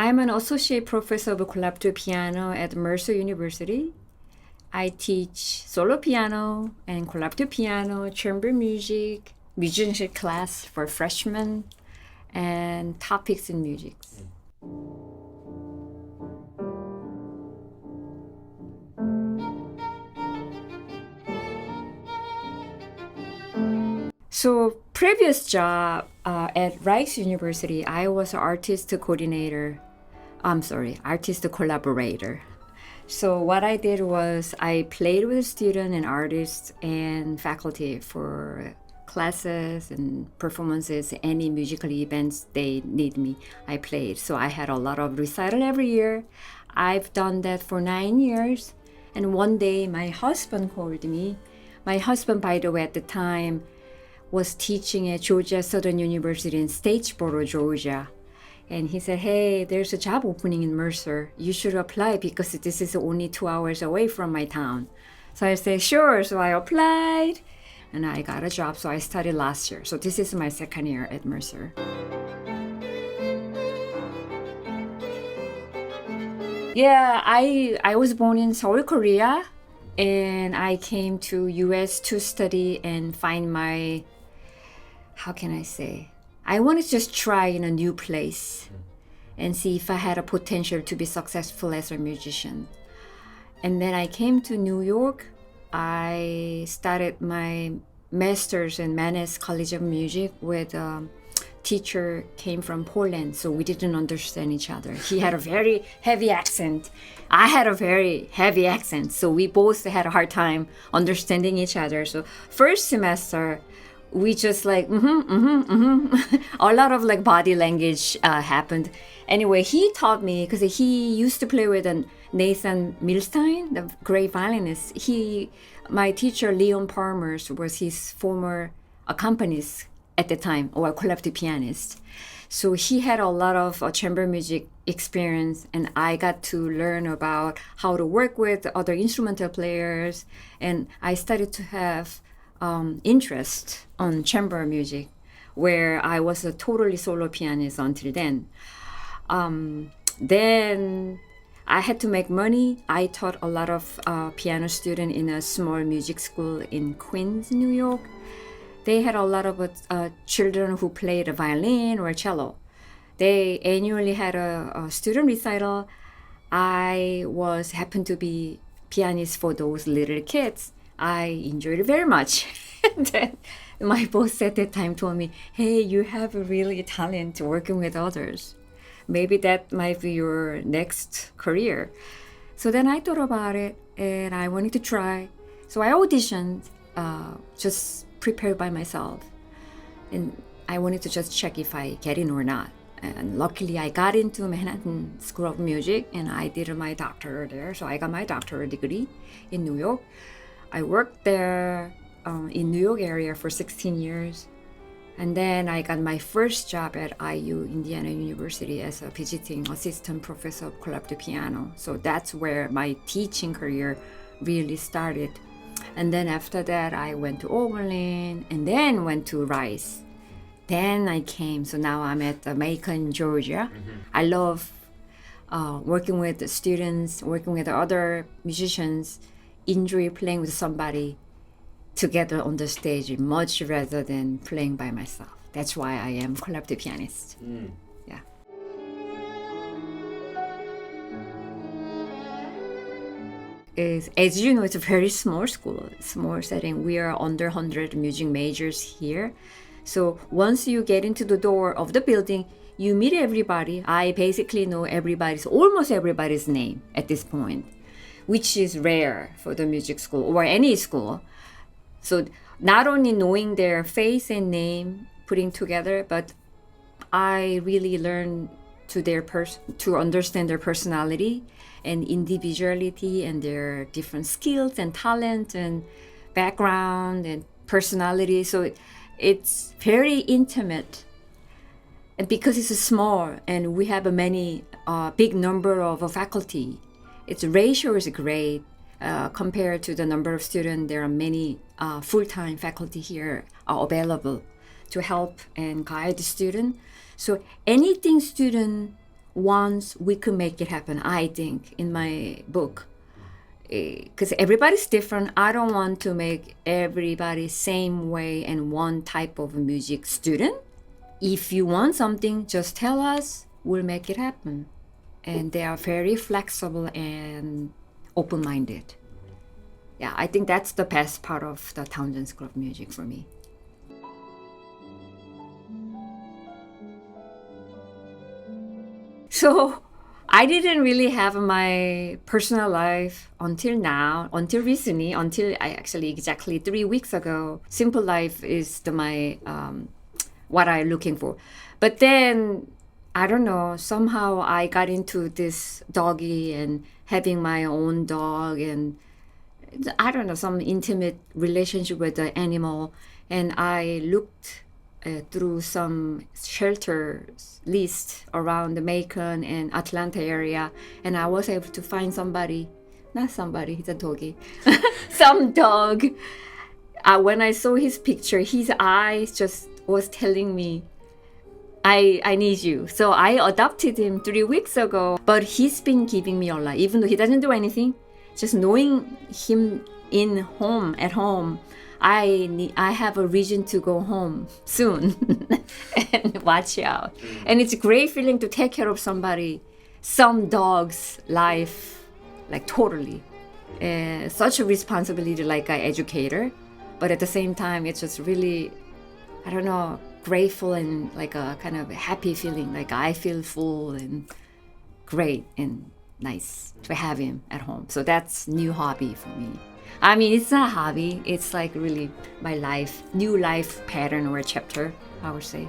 I'm an associate professor of collaborative piano at Mercer University. I teach solo piano and collaborative piano, chamber music, musicianship class for freshmen, and topics in music. So previous job at Rice University, I was artist coordinator. I'm sorry, artist collaborator. So what I did was I played with students and artists and faculty for classes and performances, any musical events they need me, I played. So I had a lot of recital every year. I've done that for 9 years. And one day my husband called me. My husband, by the way, at the time was teaching at Georgia Southern University in Statesboro, Georgia. And he said, hey, there's a job opening in Mercer. You should apply because this is only 2 hours away from my town. So I said, sure. So I applied and I got a job. So I started last year. So this is my second year at Mercer. Yeah, I was born in Seoul, Korea. And I came to US to study and find my, how can I say? I wanted to just try in a new place and see if I had a potential to be successful as a musician. And then I came to New York. I started my master's in Mannes College of Music with a teacher came from Poland, so we didn't understand each other. He had a very heavy accent. I had a very heavy accent, so we both had a hard time understanding each other. So first semester, we just like a lot of like body language happened. Anyway, he taught me because he used to play with Nathan Milstein, the great violinist. My teacher Leon Palmer was his former accompanist at the time, or collaborative pianist. So he had a lot of chamber music experience, and I got to learn about how to work with other instrumental players, and I started to have interest on chamber music, where I was a totally solo pianist until then. Then I had to make money. I taught a lot of piano students in a small music school in Queens, New York. They had a lot of children who played a violin or cello. They annually had a student recital. I happened to be pianist for those little kids. I enjoyed it very much. And then my boss at that time told me, hey, you have a really talent working with others. Maybe that might be your next career. So then I thought about it and I wanted to try. So I auditioned, just prepared by myself. And I wanted to just check if I get in or not. And luckily I got into Manhattan School of Music and I did my doctorate there. So I got my doctorate degree in New York. I worked there in New York area for 16 years. And then I got my first job at IU, Indiana University, as a visiting assistant professor of collaborative piano. So that's where my teaching career really started. And then after that, I went to Oberlin and then went to Rice. Then I came, so now I'm at Macon, Georgia. I love working with the students, working with other musicians, enjoy playing with somebody together on the stage much rather than playing by myself. That's why I am collaborative pianist. Yeah. As you know, it's a very small school, small setting. We are under 100 music majors here. So once you get into the door of the building, you meet everybody. I basically know almost everybody's name at this point, which is rare for the music school or any school. So not only knowing their face and name, putting together, but I really learned to understand their personality and individuality and their different skills and talent and background and personality. So it's very intimate. And because it's small and we have a big number of faculty, its ratio is great. Compared to the number of students, there are many full-time faculty here available to help and guide the student. So anything student once we could make it happen, I think, in my book. Because everybody's different. I don't want to make everybody same way and one type of music student. If you want something, just tell us. We'll make it happen. And they are very flexible and open-minded. Yeah, I think that's the best part of the Townsend School of Music for me. So I didn't really have my personal life until now, until recently, until I actually exactly 3 weeks ago. Simple life is my what I'm looking for. But then I don't know, somehow I got into this doggy and having my own dog and I don't know, some intimate relationship with the animal. And I looked through some shelters list around the Macon and Atlanta area, and I was able to find somebody, not somebody, he's a doggy, some dog. When I saw his picture, his eyes just was telling me, I need you. So I adopted him 3 weeks ago, but he's been giving me a lot, even though he doesn't do anything. Just knowing him at home, I have a reason to go home soon and watch out. And it's a great feeling to take care of somebody, some dog's life, like totally. Such a responsibility like an educator, but at the same time, it's just really, I don't know, grateful and like a kind of happy feeling. Like I feel full and great and nice to have him at home. So that's new hobby for me. I mean, it's not a hobby. It's like really my life, new life pattern or chapter, I would say.